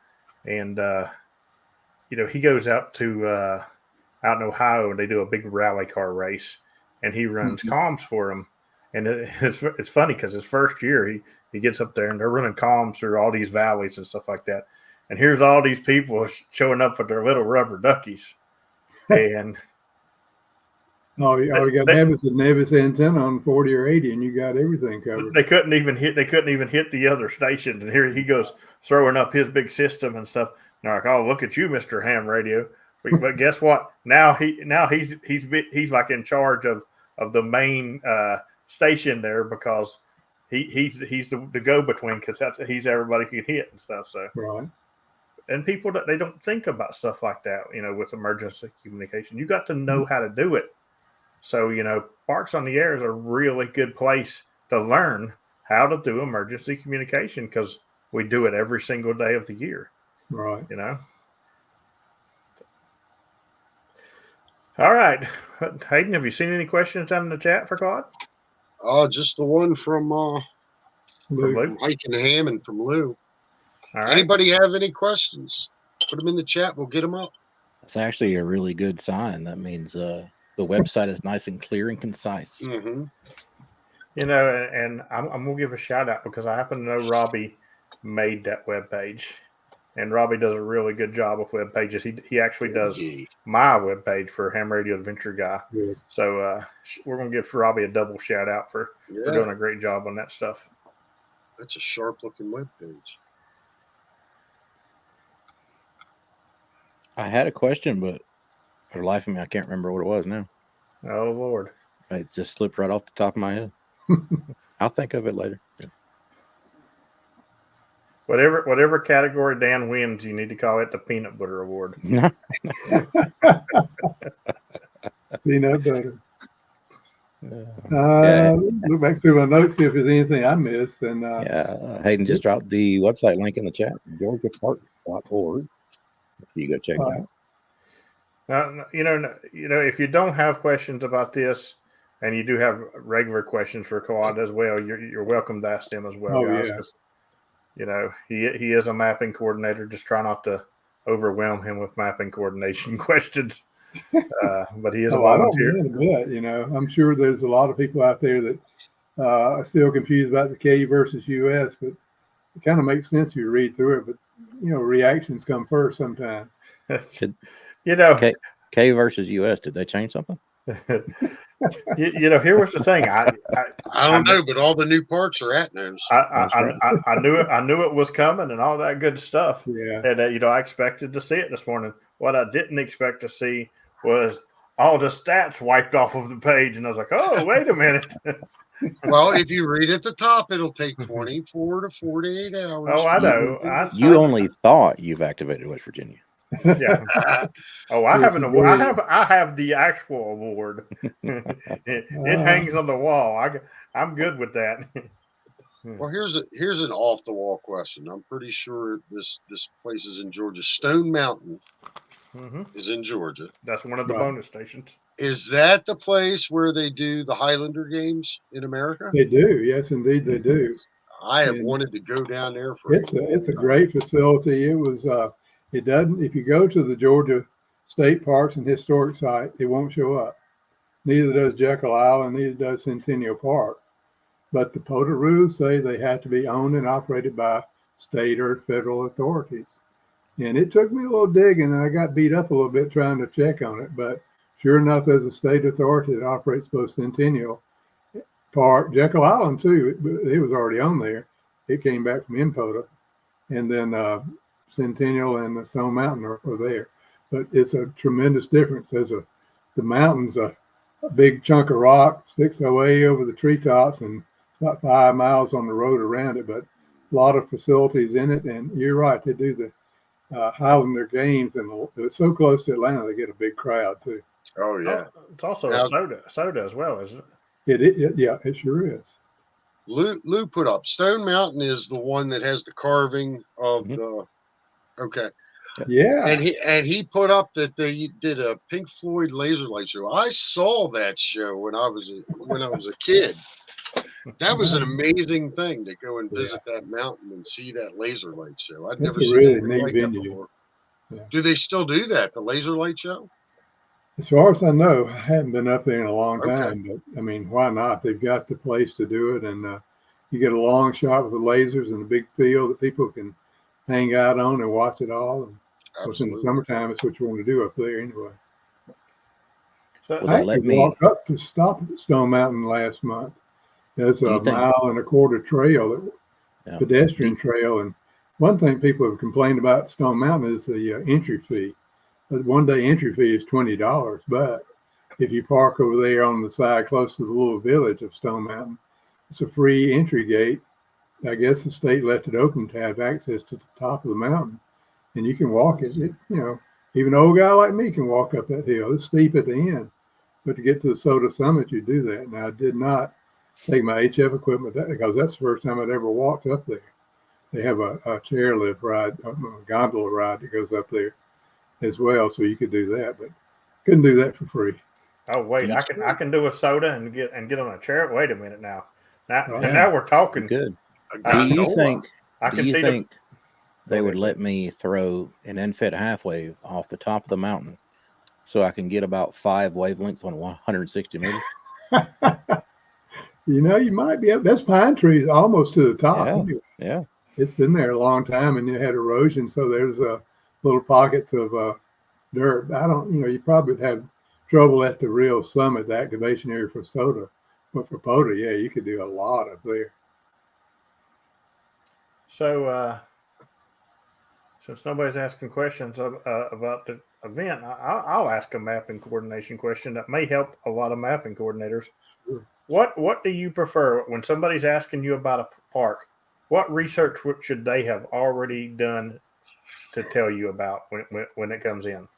and he goes out in Ohio, and they do a big rally car race, and he runs comms for them. And it's funny because his first year, he gets up there and they're running comms through all these valleys and stuff like that. And here's all these people showing up with their little rubber duckies. And all you got to have is a Nevis antenna on 40 or 80, and you got everything covered. They couldn't even hit the other stations. And here he goes throwing up his big system and stuff. And they're like, "Oh, look at you, Mr. Ham Radio." But guess what? Now he's like in charge of the main station there, because he's the go between, because he's everybody can hit and stuff. So right. And people, they don't think about stuff like that. With emergency communication, you got to know how to do it. So Parks on the Air is a really good place to learn how to do emergency communication, because we do it every single day of the year. Right. All right, Hayden, have you seen any questions down in the chat for Claude? Just the one from Lou? Mike and Ham and from Lou. All right. Anybody have any questions? Put them in the chat. We'll get them up. That's actually a really good sign. That means the website is nice and clear and concise. Mm-hmm. And I'm going to give a shout out, because I happen to know Robbie made that web page. And Robbie does a really good job with web pages. He actually does my web page for Ham Radio Adventure Guy. Yeah. So we're going to give Robbie a double shout out for doing a great job on that stuff. That's a sharp looking web page. I had a question, but for the life of me, I can't remember what it was now. Oh, Lord. It just slipped right off the top of my head. I'll think of it later. Yeah. Whatever category Dan wins, you need to call it the Peanut Butter Award. Peanut butter. Look back through my notes, see if there's anything I missed. And Hayden just dropped the website link in the chat, georgiapark.org. You go check it out. If you don't have questions about this, and you do have regular questions for Claude as well, you're welcome to ask them as well, guys. Yeah. He is a mapping coordinator. Just try not to overwhelm him with mapping coordination questions. But he is a volunteer. I don't mean a bit, I'm sure there's a lot of people out there that are still confused about the K versus US, but it kind of makes sense if you read through it. But reactions come first sometimes. K versus US. Did they change something? Here was the thing. I don't know, but all the new parks are at now. I knew it was coming and all that good stuff. Yeah. And I expected to see it this morning. What I didn't expect to see was all the stats wiped off of the page, and I was like, "Oh, wait a minute." Well, if you read at the top, it'll take 24 to 48 hours. Oh, I know. You only thought you've activated West Virginia. Yeah. Oh, I have I have the actual award. It hangs on the wall. I'm good with that. Well, here's an off the wall question. I'm pretty sure this place is in Georgia. Stone Mountain is in Georgia. That's one of the bonus stations. Is that the place where they do the Highlander games in America? They do. Yes, indeed, they do. I have wanted to go down there for. It's a great facility. It was. It doesn't. If you go to the Georgia State Parks and Historic Site, it won't show up. Neither does Jekyll Island. Neither does Centennial Park. But the POTA rules say they have to be owned and operated by state or federal authorities. And it took me a little digging, and I got beat up a little bit trying to check on it. But sure enough, there's a state authority that operates both Centennial Park, Jekyll Island too. It was already on there. It came back from Pota, and then Centennial and the Stone Mountain are there. But it's a tremendous difference. The mountain's a big chunk of rock, sticks away over the treetops, and about 5 miles on the road around it. But a lot of facilities in it, and you're right, they do the Highlander games, and it's so close to Atlanta, they get a big crowd too. Oh yeah, it's also a soda as well, isn't it? Yeah, it sure is. Lou put up Stone Mountain is the one that has the carving of the. Okay. Yeah, and he put up that they did a Pink Floyd laser light show. I saw that show when I was a kid. That was an amazing thing to go and visit that mountain and see that laser light show. I'd never seen really anything neat like that venue. before. Yeah. Do they still do that? The laser light show? As far as I know, I haven't been up there in a long Okay. time, but I mean, why not? They've got the place to do it, and you get a long shot with the lasers and a big field that people can hang out on and watch it all. And of course, in the summertime, it's what you want to do up there anyway. So, I actually walked up to stop at Stone Mountain last month. There's a 1.25 mile trail, pedestrian trail, and one thing people have complained about Stone Mountain is the entry fee. The one-day entry fee is $20, but if you park over there on the side close to the little village of Stone Mountain, it's a free entry gate. I guess the state left it open to have access to the top of the mountain, and you can walk it. Even an old guy like me can walk up that hill. It's steep at the end, but to get to the Soda Summit, you do that. Now, I did not take my HF equipment because that's the first time I'd ever walked up there. They have a chairlift ride, a gondola ride that goes up there as well, so you could do that, but couldn't do that for free. Oh wait, I can do a soda and get on a chair. Wait a minute now. Now we're talking. Good. Do you think they would let me throw an infit half wave off the top of the mountain so I can get about 5 wavelengths on 160 meters? You might be able. That's pine trees almost to the top. Yeah. Anyway. Yeah. It's been there a long time, and you had erosion, so there's little pockets of dirt. You probably would have trouble at the real summit, the activation area for Soda. But for Pota, yeah, you could do a lot up there. So, since nobody's asking questions about the event, I'll ask a mapping coordination question that may help a lot of mapping coordinators. Sure. What do you prefer when somebody's asking you about a park? What research should they have already done to tell you about when it comes in?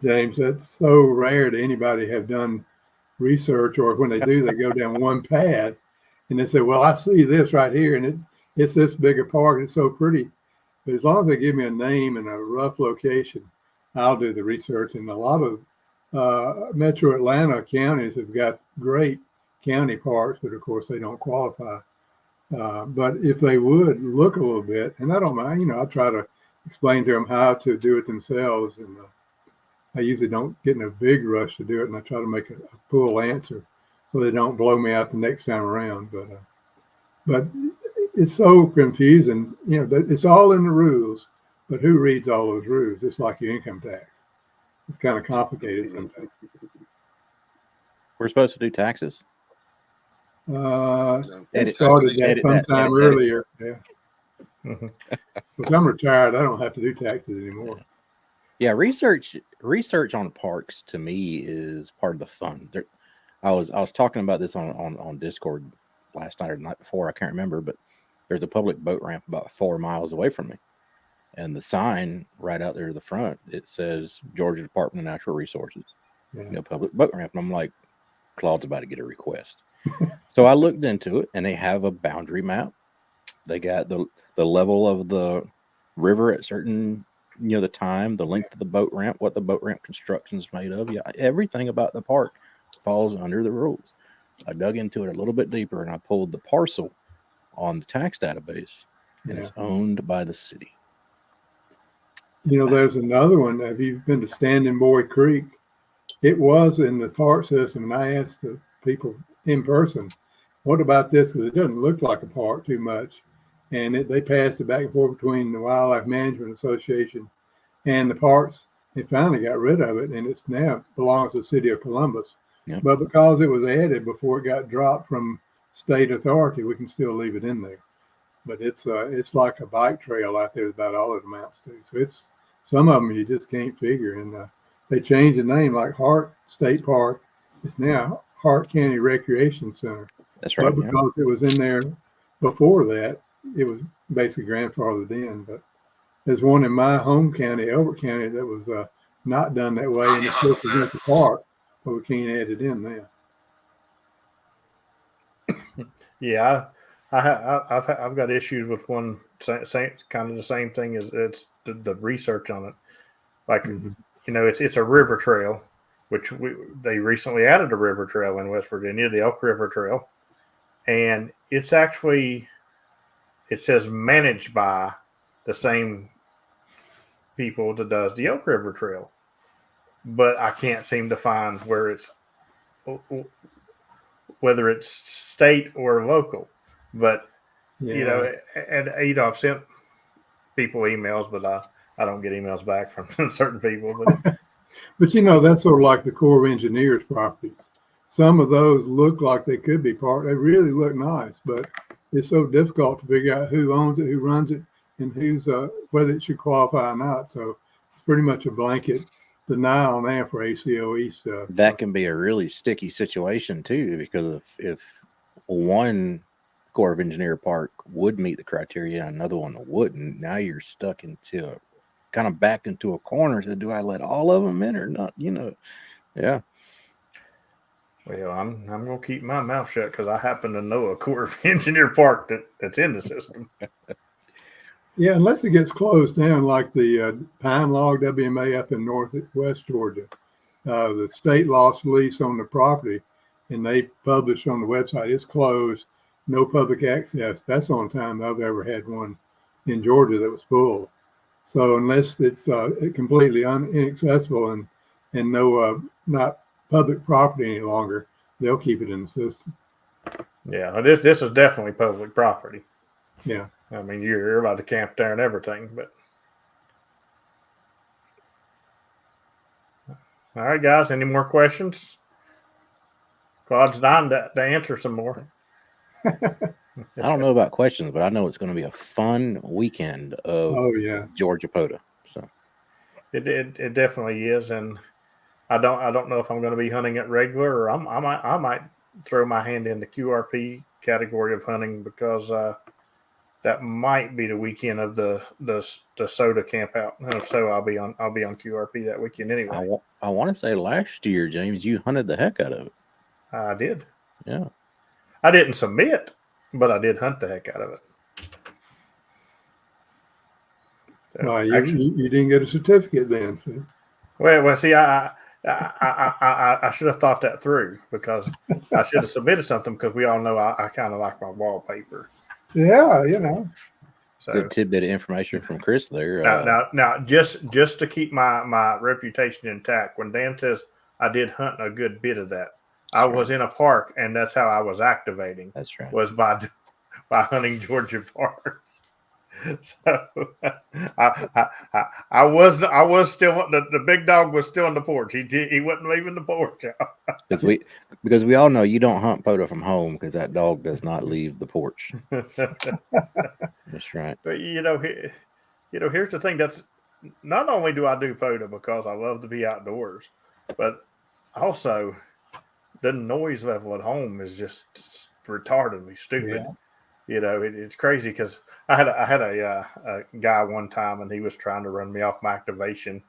James, that's so rare to anybody have done research, or when they do, they go down one path and they say, well, I see this right here, and it's this big a park, and it's so pretty. But as long as they give me a name and a rough location, I'll do the research. And a lot of metro Atlanta counties have got great county parks, but of course they don't qualify. But if they would look a little bit, and I don't mind, I try to explain to them how to do it themselves. And I usually don't get in a big rush to do it, and I try to make a full answer so they don't blow me out the next time around. But it's so confusing. It's all in the rules, but who reads all those rules? It's like your income tax. It's kind of complicated sometimes. We're supposed to do taxes. It started that sometime earlier. Yeah. Because I'm retired, I don't have to do taxes anymore. Yeah, research on parks to me is part of the fun. I was talking about this on Discord last night or the night before, I can't remember, but there's a public boat ramp about 4 miles away from me, and the sign right out there to the front, it says Georgia Department of Natural Resources, public boat ramp, and I'm like, Claude's about to get a request. So I looked into it, and they have a boundary map. They got the level of the river at certain, the time, the length of the boat ramp, what the boat ramp construction is made of. Yeah, everything about the park falls under the rules. I dug into it a little bit deeper, and I pulled the parcel on the tax database, and it's owned by the city. There's another one. Have you been to Standing Boy Creek? It was in the park system, and I asked the people in person, what about this? Because it doesn't look like a park too much. and they passed it back and forth between the Wildlife Management Association and the parks. They finally got rid of it, and it's now belongs to the city of Columbus. Yep. But because it was added before it got dropped from state authority, we can still leave it in there. But it's like a bike trail out there, is about all it amounts to. So it's some of them you just can't figure. And they changed the name, like Hart State Park. It's now Hart County Recreation Center. That's right. But because it was in there before that, it was basically grandfathered in. But there's one in my home county, Elbert County, that was not done that way, and it's still against the park, but we can't add it in now. Yeah, I've got issues with one same kind of the same thing as it's the research on it. Like it's a river trail, which they recently added a river trail in West Virginia, the Elk River Trail, and it's actually it says managed by the same people that does the Elk River Trail, but I can't seem to find whether it's state or local. But I've sent people emails, but I don't get emails back from certain people. But that's sort of like the Corps of Engineers properties. Some of those look like they could be part. They really look nice, but it's so difficult to figure out who owns it, who runs it, and who's whether it should qualify or not. So it's pretty much a blanket denial on there for ACOE stuff. That can be a really sticky situation too, because if one Corps of Engineer park would meet the criteria and another one wouldn't, now you're stuck into kind of back into a corner. So do I let all of them in or not? Yeah. Well, I'm gonna keep my mouth shut because I happen to know a Corps of Engineer park that's in the system. Yeah, unless it gets closed down, like the Pine Log WMA up in northwest Georgia. The state lost lease on the property, and they published on the website, it's closed, no public access. That's the only time I've ever had one in Georgia that was full. So unless it's completely inaccessible and no not public property any longer, they'll keep it in the system. Yeah, this is definitely public property. Yeah. I mean, you're allowed to camp there and everything, but all right, guys. Any more questions? Claude's dying to answer some more. I don't know about questions, but I know it's going to be a fun weekend of Georgia POTA. So it definitely is, and I don't know if I'm going to be hunting it regular or I might throw my hand in the QRP category of hunting because that might be the weekend of the soda camp out. And if so, I'll be on QRP that weekend anyway. I want to say last year, James, you hunted the heck out of it. I did. Yeah. I didn't submit, but I did hunt the heck out of it. So, well, you didn't get a certificate then, see? Well, see, I should have thought that through because I should have submitted something because we all know I kind of like my wallpaper. Yeah, So, good tidbit of information from Chris there. Now, just to keep my reputation intact, when Dan says I did hunt a good bit of that, I was in a park, and that's how I was activating. That's right. Was by hunting Georgia parks. So I was still the big dog was still on the porch. He wasn't leaving the porch. because we all know you don't hunt POTA from home because that dog does not leave the porch. That's right. But here's the thing. That's not only do I do POTA because I love to be outdoors, but also the noise level at home is just retardedly stupid. Yeah. It's crazy because I had a guy one time and he was trying to run me off my activation,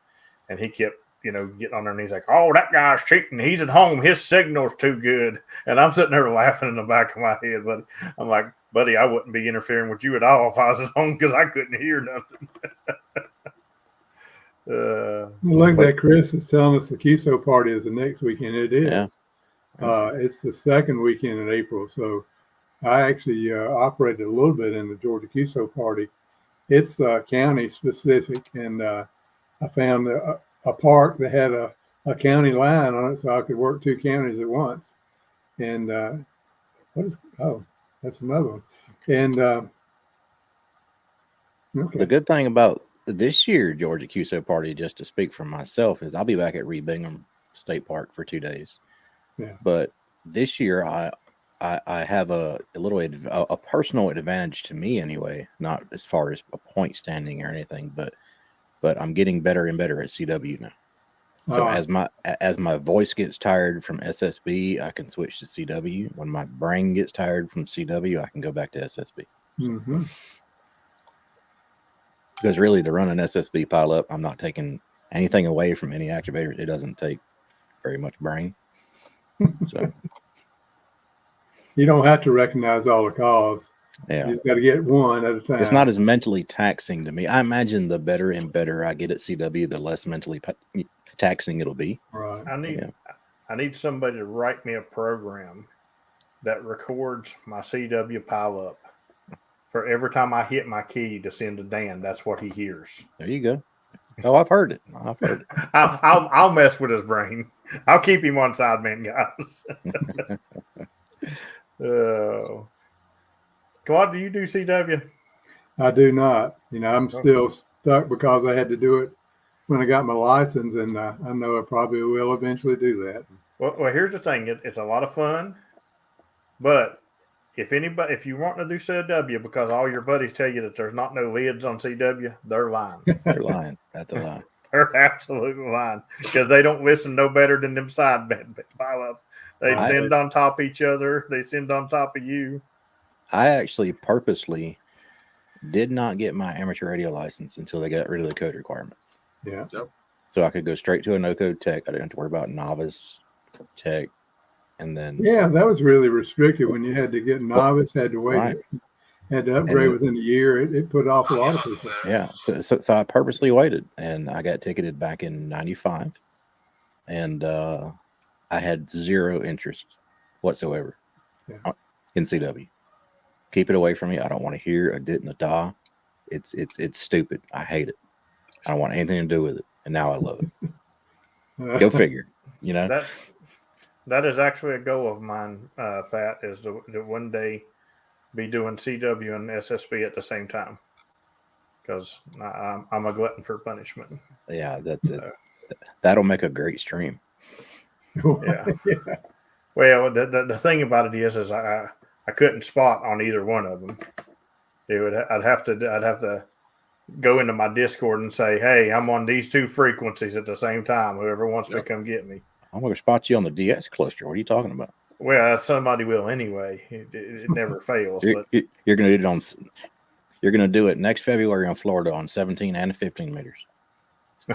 and he kept getting on there and he's like, "Oh, that guy's cheating. He's at home. His signal's too good." And I'm sitting there laughing in the back of my head, but I'm like, "Buddy, I wouldn't be interfering with you at all if I was at home because I couldn't hear nothing." Like that, Chris is telling us the QSO party is the next weekend. It is. Yeah. It's the second weekend in April. So I actually operated a little bit in the Georgia QSO party. It's county specific, and I found a park that had a county line on it, so I could work two counties at once. And that's another one. And Okay. The good thing about this year Georgia QSO party, just to speak for myself, is I'll be back at Reed Bingham State Park for 2 days. Yeah. But this year I have a little a personal advantage to me anyway, not as far as a point standing or anything, but I'm getting better and better at CW now. So as my voice gets tired from SSB, I can switch to CW. When my brain gets tired from CW, I can go back to SSB. Mm-hmm. Because really, to run an SSB pileup, I'm not taking anything away from any activators. It doesn't take very much brain. So You don't have to recognize all the calls. yeah, You just got to get one at a time. it's not as mentally taxing to me. I imagine the better and better I get at CW, the less mentally taxing it'll be. Right. I need somebody to write me a program that records my CW pileup. For every time I hit my key to send to Dan, that's what he hears. There you go. Oh, I've heard it. I'll mess with his brain. I'll keep him on sideman, guys. Oh, Claude, do you do CW? I do not. I'm still stuck because I had to do it when I got my license, and I know I probably will eventually do that. Well, here's the thing. It's a lot of fun, but if you want to do CW because all your buddies tell you that there's not no lids on CW, they're lying. They're lying. That's a lie. They're absolutely lying because they don't listen no better than them side pileups. They send on top of each other. They send on top of you. I actually purposely did not get my amateur radio license until they got rid of the code requirement. Yeah. Yep. So I could go straight to a no-code tech. I didn't have to worry about novice tech. And then Yeah, that was really restricted when you had to get novice, had to wait, right. Had to upgrade within a year. It put off a lot of people. Yeah. So I purposely waited, and I got ticketed back in '95, and I had zero interest whatsoever in CW. Keep it away from me. I don't want to hear a dit and a da. It's stupid. I hate it. I don't want anything to do with it. And now I love it. Go figure. That is actually a goal of mine, Pat, is to one day be doing CW and SSB at the same time. Because I'm a glutton for punishment. Yeah, that'll make a great stream. Yeah. Well, the thing about it is I couldn't spot on either one of them. I'd have to go into my Discord and say, "Hey, I'm on these two frequencies at the same time. Whoever wants to come get me." I'm going to spot you on the DX cluster. What are you talking about? Well, somebody will anyway. It never fails. You're going to do it You're going to do it next February in Florida on 17 and 15 meters.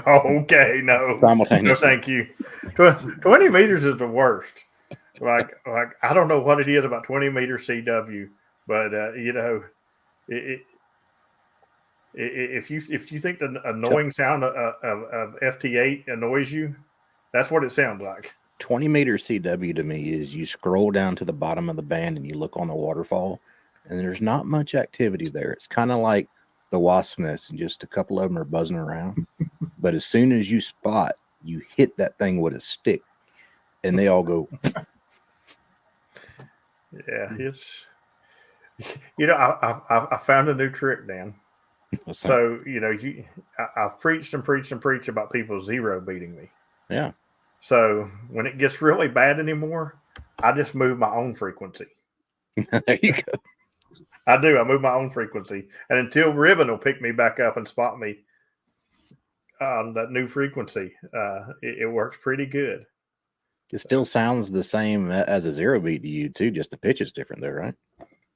Okay, no. Simultaneously. No, thank you. 20 meters is the worst. Like I don't know what it is about 20 meter CW, but if you think the annoying sound of FT8 annoys you, that's what it sounds like. 20 meter CW to me is you scroll down to the bottom of the band and you look on the waterfall, and there's not much activity there. It's kind of like the wasp nest, and just a couple of them are buzzing around. But as soon as you spot, you hit that thing with a stick, and they all go. Yeah, it's I found a new trick, Dan. So I've preached and preached and preached about people zero beating me. Yeah. So when it gets really bad anymore, I just move my own frequency. There you go. I do. I move my own frequency, and until Ribbon will pick me back up and spot me on that new frequency, it works pretty good. It still sounds the same as a zero beat to you too. Just the pitch is different, though, right?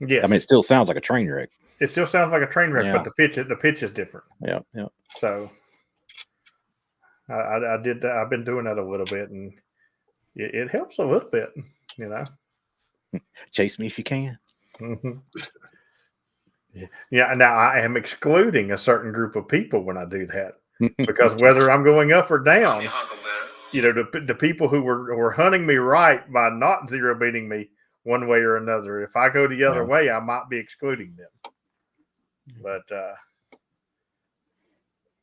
Yes. I mean, it still sounds like a train wreck. It still sounds like a train wreck, but the pitch is different. Yeah. So I did that. I've been doing that a little bit, and it helps a little bit, Chase me if you can. Mm-hmm. Yeah. Now I am excluding a certain group of people when I do that, because whether I'm going up or down, the people who were hunting me right by not zero beating me one way or another, if I go the other way, I might be excluding them. But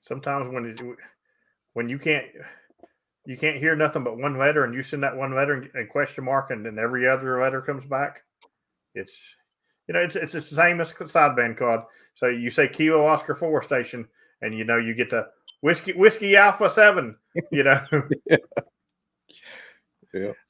sometimes when you can't hear nothing but one letter, and you send that one letter and question mark, and then every other letter comes back, it's the same as sideband card. So you say Kilo Oscar 4 station, and you get the whiskey Alpha 7. Yeah.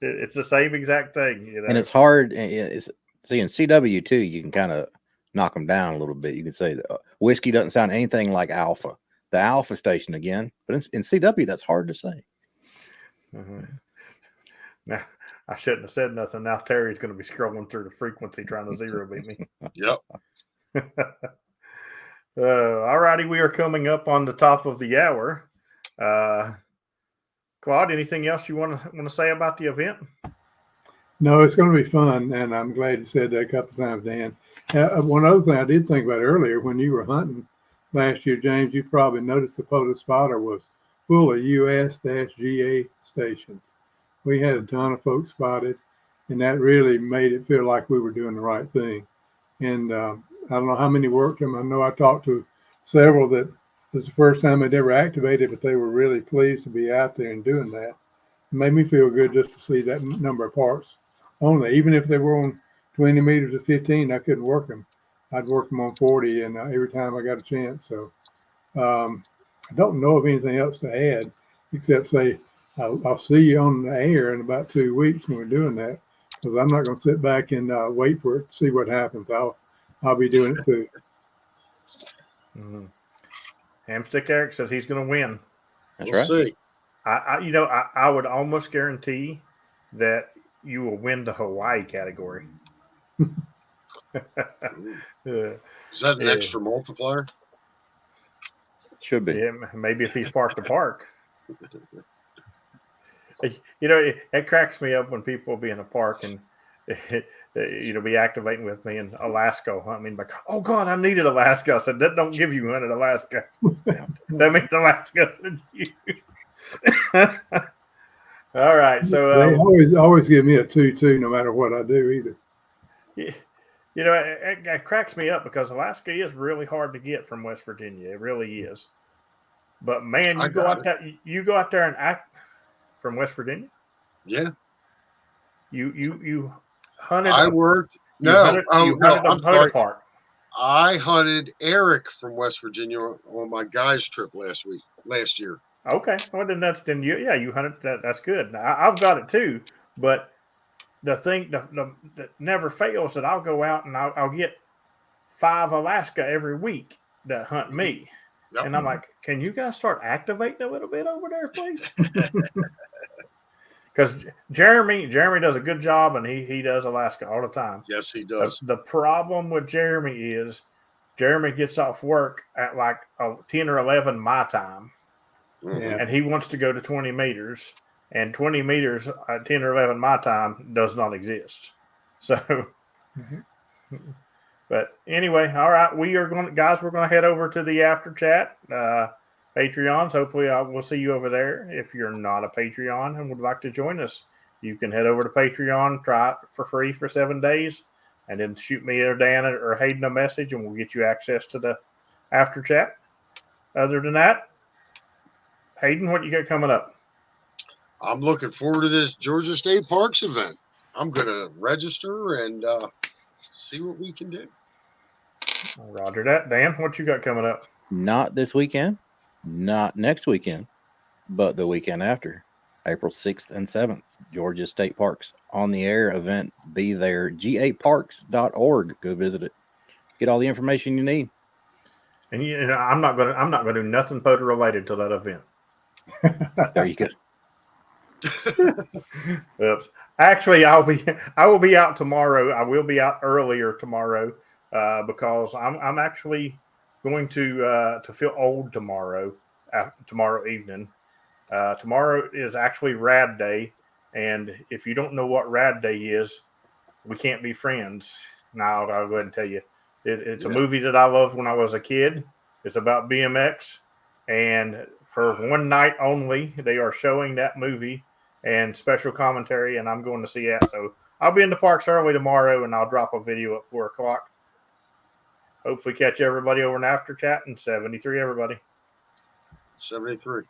It's the same exact thing. And it's hard. See, in CW too, you can kind of knock them down a little bit. You can say whiskey doesn't sound anything like Alpha, the Alpha station again. But in CW, that's hard to say. Mm-hmm. Now, I shouldn't have said nothing. Now Terry's going to be scrolling through the frequency trying to zero beat me. Yep. All righty, we are coming up on the top of the hour. Claude, anything else you want to say about the event? No, it's going to be fun, and I'm glad you said that a couple of times, Dan. One other thing I did think about earlier, when you were hunting last year, James, you probably noticed the POTA spotter was full of US-GA stations. We had a ton of folks spotted, and that really made it feel like we were doing the right thing. And I don't know how many worked them. I know I talked to several that it was the first time they'd ever activated, but they were really pleased to be out there and doing that. It made me feel good just to see that number of parts only. Even if they were on 20 meters or 15, I couldn't work them. I'd work them on 40, and every time I got a chance. So I don't know of anything else to add except say I'll see you on the air in about 2 weeks when we're doing that, because I'm not going to sit back and wait for it to see what happens. I'll be doing it too. Mm-hmm. Hamstick Eric says he's going to win. That's We'll right. see. I would almost guarantee that you will win the Hawaii category. Is that an extra multiplier? Should be. Yeah, maybe if he's park to park. It cracks me up when people will be in a park and be activating with me in Alaska. I mean, like, oh God, I needed Alaska. I said, that don't give you hunted Alaska. That means Alaska. All right, so they always give me a 2-2 no matter what I do either. It cracks me up because Alaska is really hard to get from West Virginia. It really is. But man, you go out there and act from West Virginia. Yeah. You hunted. I worked. I'm sorry. Park. I hunted Eric from West Virginia on my guys trip last year. Okay, well then you hunted that. That's good. Now, I've got it too, but the thing that never fails that I'll go out and I'll get 5 Alaska every week that hunt me, Yep. And I'm like, can you guys start activating a little bit over there, please? Because Jeremy does a good job, and he does Alaska all the time. Yes, he does. The problem with Jeremy is Jeremy gets off work at like 10 or 11 my time, and he wants to go to 20 meters, and 20 meters at 10 or 11 my time does not exist. So, but anyway, all right, we're going to head over to the after chat. Patreons, hopefully we'll see you over there. If you're not a Patreon and would like to join us, you can head over to Patreon, try it for free for 7 days, and then shoot me or Dan or Hayden a message, and we'll get you access to the after chat. Other than that, Hayden, what you got coming up? I'm looking forward to this Georgia State Parks event. I'm going to register and see what we can do. Roger that. Dan, what you got coming up? Not this weekend, not next weekend, but the weekend after, April 6th and 7th, Georgia State Parks on the air event. Be there, gaparks.org. Go visit it. Get all the information you need. And I'm not gonna do nothing POTA related to that event. There you go. Oops. Actually, I will be out tomorrow. I will be out earlier tomorrow because I'm actually going to feel old tomorrow evening. Tomorrow is actually Rad Day, and if you don't know what Rad Day is, we can't be friends. Now I'll go ahead and tell you, it's a movie that I loved when I was a kid. It's about BMX, and for one night only, they are showing that movie and special commentary, and I'm going to see that. So I'll be in the parks early tomorrow, and I'll drop a video at 4:00. Hopefully catch everybody over in after chat, and 73 everybody. 73.